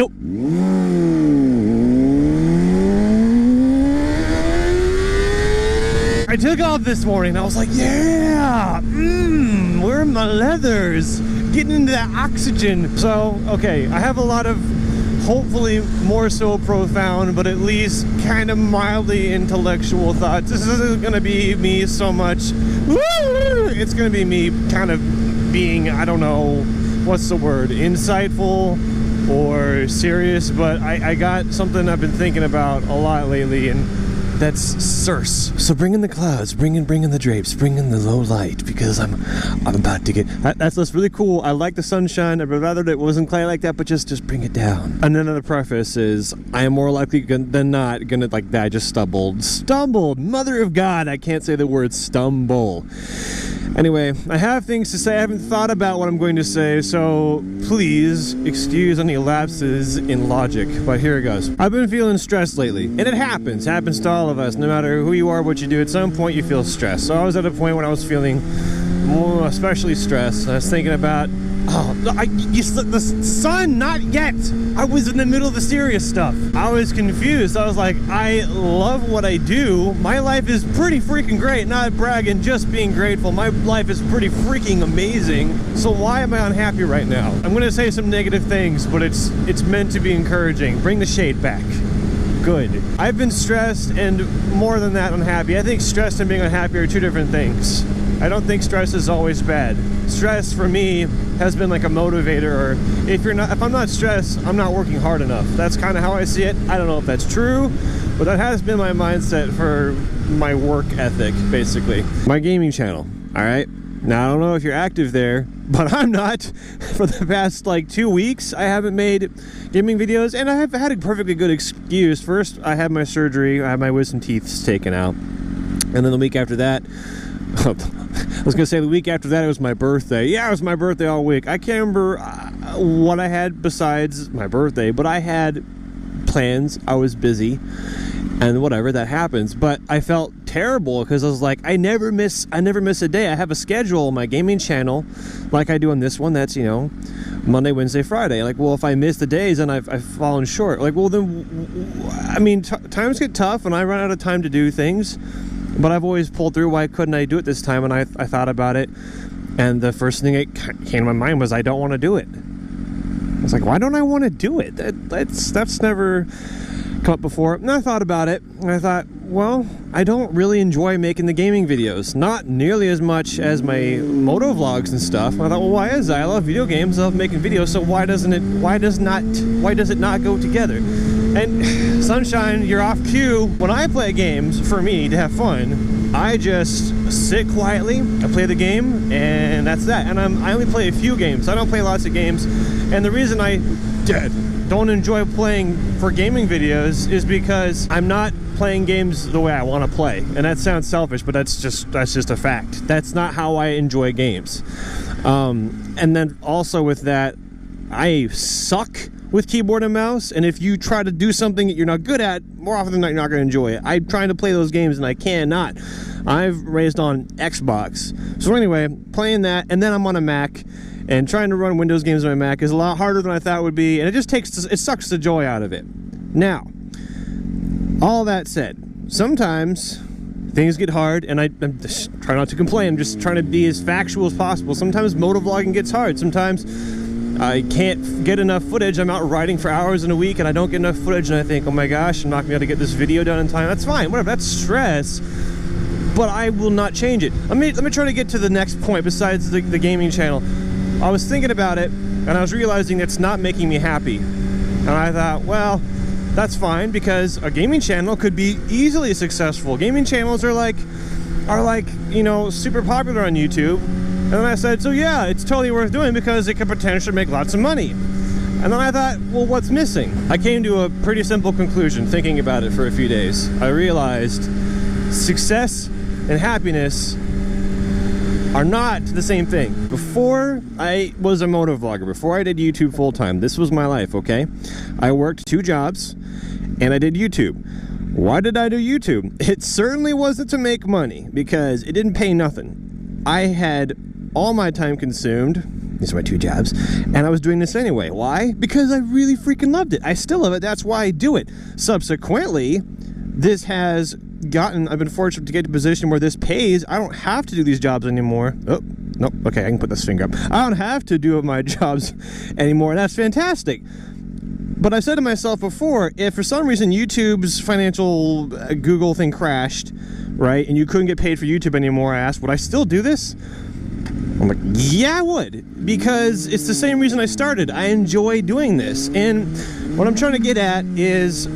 go. I took off this morning. I was like, yeah, where are my leathers? Getting into that oxygen. So, okay, I have a lot of, hopefully more so profound, but at least kind of mildly intellectual thoughts. This isn't gonna be me so much, it's gonna be me kind of being, I don't know, what's the word, insightful or serious, but I got something I've been thinking about a lot lately, and that's Circe. So bring in the clouds, bring in the drapes, bring in the low light, because I'm about to get, that's really cool. I like the sunshine. I'd rather it wasn't quite like that, but just bring it down. And then the preface is, I am more likely than not gonna, like that, I just stumbled, mother of God, I can't say the word stumble. Anyway, I have things to say. I haven't thought about what I'm going to say, so please excuse any lapses in logic, but here it goes. I've been feeling stressed lately, and it happens to all of us. No matter who you are, what you do, at some point you feel stressed. So I was at a point when I was feeling more especially stressed. I was thinking about, the sun, not yet. I was in the middle of the serious stuff. I was confused. I was like, I love what I do. My life is pretty freaking great. Not bragging, just being grateful. My life is pretty freaking amazing. So why am I unhappy right now? I'm gonna say some negative things, but it's meant to be encouraging. Bring the shade back. Good. I've been stressed and more than that unhappy. I think stress and being unhappy are two different things. I don't think stress is always bad. Stress for me has been like a motivator, or if I'm not stressed, I'm not working hard enough. That's kind of how I see it. I don't know if that's true, but that has been my mindset for my work ethic, basically. My gaming channel, all right? Now, I don't know if you're active there, but I'm not. For the past like 2 weeks, I haven't made gaming videos, and I have had a perfectly good excuse. First, I had my surgery. I had my wisdom teeth taken out. And then the week after that, I was gonna say the week after that, it was my birthday. Yeah, it was my birthday all week. I can't remember what I had besides my birthday, but I had plans. I was busy, and whatever, that happens. But I felt terrible because I was like, I never miss a day. I have a schedule on my gaming channel like I do on this one. That's, you know, Monday, Wednesday, Friday. Like, well, if I miss the days, then I've fallen short. Like, well, then, I mean, times get tough and I run out of time to do things, but I've always pulled through. Why couldn't I do it this time? And I thought about it, and the first thing that came to my mind was, I don't want to do it. I was like, why don't I want to do it? That's never come up before. And I thought about it, and I thought, well, I don't really enjoy making the gaming videos. Not nearly as much as my moto vlogs and stuff. And I thought, well, why is that? I love video games, I love making videos, so why does it not go together? And sunshine, you're off cue. When I play games, for me, to have fun, I just sit quietly, I play the game, and that's that. And I only play a few games. I don't play lots of games. And the reason I don't enjoy playing for gaming videos is because I'm not playing games the way I want to play. And that sounds selfish, but that's just a fact. That's not how I enjoy games. And then also with that, I suck with keyboard and mouse, and if you try to do something that you're not good at, more often than not, you're not going to enjoy it. I'm trying to play those games, and I cannot. I've raised on Xbox. So anyway, playing that, and then I'm on a Mac, and trying to run Windows games on my Mac is a lot harder than I thought it would be, and it sucks the joy out of it. Now, all that said, sometimes things get hard, and I'm just trying not to complain. I'm just trying to be as factual as possible. Sometimes motovlogging gets hard. Sometimes I can't get enough footage. I'm out riding for hours in a week and I don't get enough footage, and I think, oh my gosh, I'm not gonna be able to get this video done in time. That's fine, whatever, that's stress, but I will not change it. Let me try to get to the next point besides the gaming channel. I was thinking about it, and I was realizing it's not making me happy. And I thought, well, that's fine, because a gaming channel could be easily successful. Gaming channels are like, you know, super popular on YouTube. And then I said, so yeah, it's totally worth doing because it could potentially make lots of money. And then I thought, well, what's missing? I came to a pretty simple conclusion thinking about it for a few days. I realized success and happiness are not the same thing. Before I was a motovlogger, before I did YouTube full-time, this was my life, okay? I worked 2 jobs and I did YouTube. Why did I do YouTube? It certainly wasn't to make money, because it didn't pay nothing. I had all my time consumed. These are my 2 jobs. And I was doing this anyway. Why? Because I really freaking loved it. I still love it. That's why I do it. Subsequently, this has I've been fortunate to get to a position where this pays. I don't have to do these jobs anymore. Oh, nope. Okay, I can put this finger up. I don't have to do my jobs anymore. That's fantastic. But I said to myself before, if for some reason YouTube's financial Google thing crashed, right, and you couldn't get paid for YouTube anymore, I asked, would I still do this? I'm like, yeah, I would, because it's the same reason I started. I enjoy doing this. And what I'm trying to get at is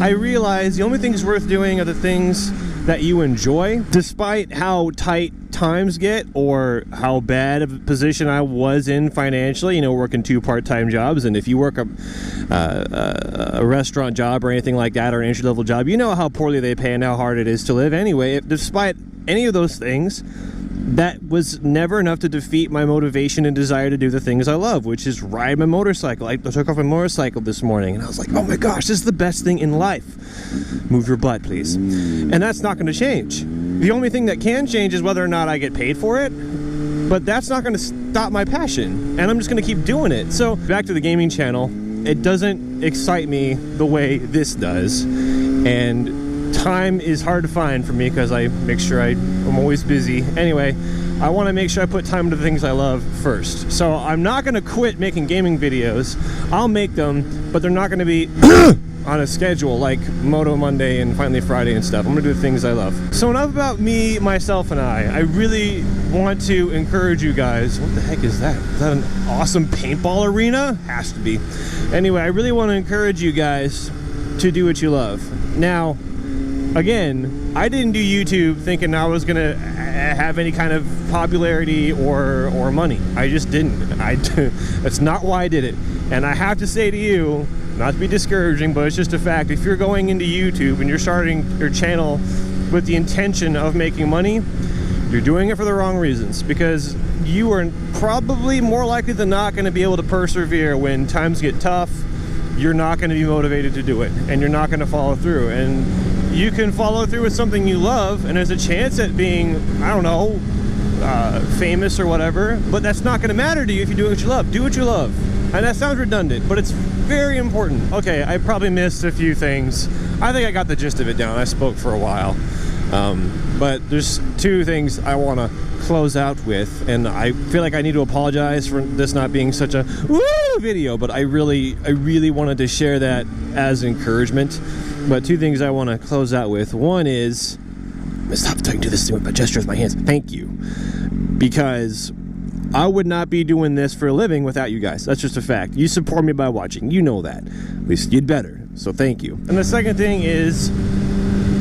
I realize the only things worth doing are the things that you enjoy, despite how tight times get or how bad of a position I was in financially, working 2 part-time jobs. And if you work a restaurant job or anything like that, or an entry-level job, you know how poorly they pay and how hard it is to live anyway. Despite any of those things, that was never enough to defeat my motivation and desire to do the things I love, which is ride my motorcycle. I took off my motorcycle this morning and I was like, oh my gosh, this is the best thing in life. Move your butt, please. And that's not going to change. The only thing that can change is whether or not I get paid for it, but that's not going to stop my passion, and I'm just going to keep doing it. So back to the gaming channel, it doesn't excite me the way this does, and time is hard to find for me because I make sure I'm always busy. Anyway, I want to make sure I put time into the things I love first. So I'm not going to quit making gaming videos. I'll make them, but they're not going to be on a schedule like Moto Monday and Finally Friday and stuff. I'm gonna do the things I love. So enough about me, myself, and I really want to encourage you guys. What the heck is that? Is that an awesome paintball arena? Has to be. Anyway, I really want to encourage you guys to do what you love. Now, again, I didn't do YouTube thinking I was gonna have any kind of popularity or money. I just didn't. That's not why I did it. And I have to say to you, not to be discouraging, but it's just a fact, if you're going into YouTube and you're starting your channel with the intention of making money, you're doing it for the wrong reasons, because you are probably more likely than not going to be able to persevere when times get tough. You're not going to be motivated to do it, and you're not going to follow through. And you can follow through with something you love, and there's a chance at being, I don't know, famous or whatever, but that's not going to matter to you if you do what you love. Do what you love. And that sounds redundant, but it's very important. Okay, I probably missed a few things. I think I got the gist of it down. I spoke for a while. But there's 2 things I want to close out with, and I feel like I need to apologize for this not being such a woo video, but I really wanted to share that as encouragement. But 2 things I want to close out with. One is, stop trying to do this thing with my gesture with my hands. Thank you. Because I would not be doing this for a living without you guys. That's just a fact. You support me by watching. You know that. At least you'd better. So thank you. And the second thing is,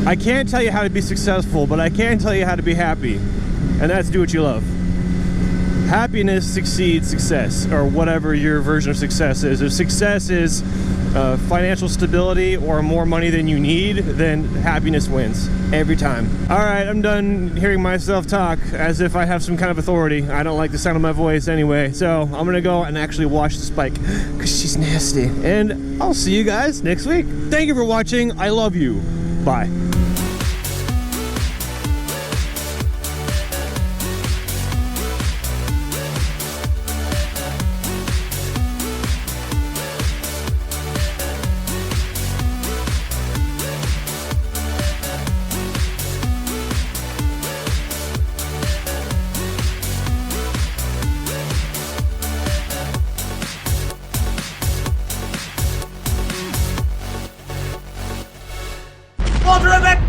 I can't tell you how to be successful, but I can tell you how to be happy. And that's do what you love. Happiness succeeds success, or whatever your version of success is. If success is financial stability or more money than you need, then happiness wins every time. All right, I'm done hearing myself talk as if I have some kind of authority. I don't like the sound of my voice anyway, so I'm gonna go and actually wash this bike because she's nasty. And I'll see you guys next week. Thank you for watching. I love you. Bye. Water of it!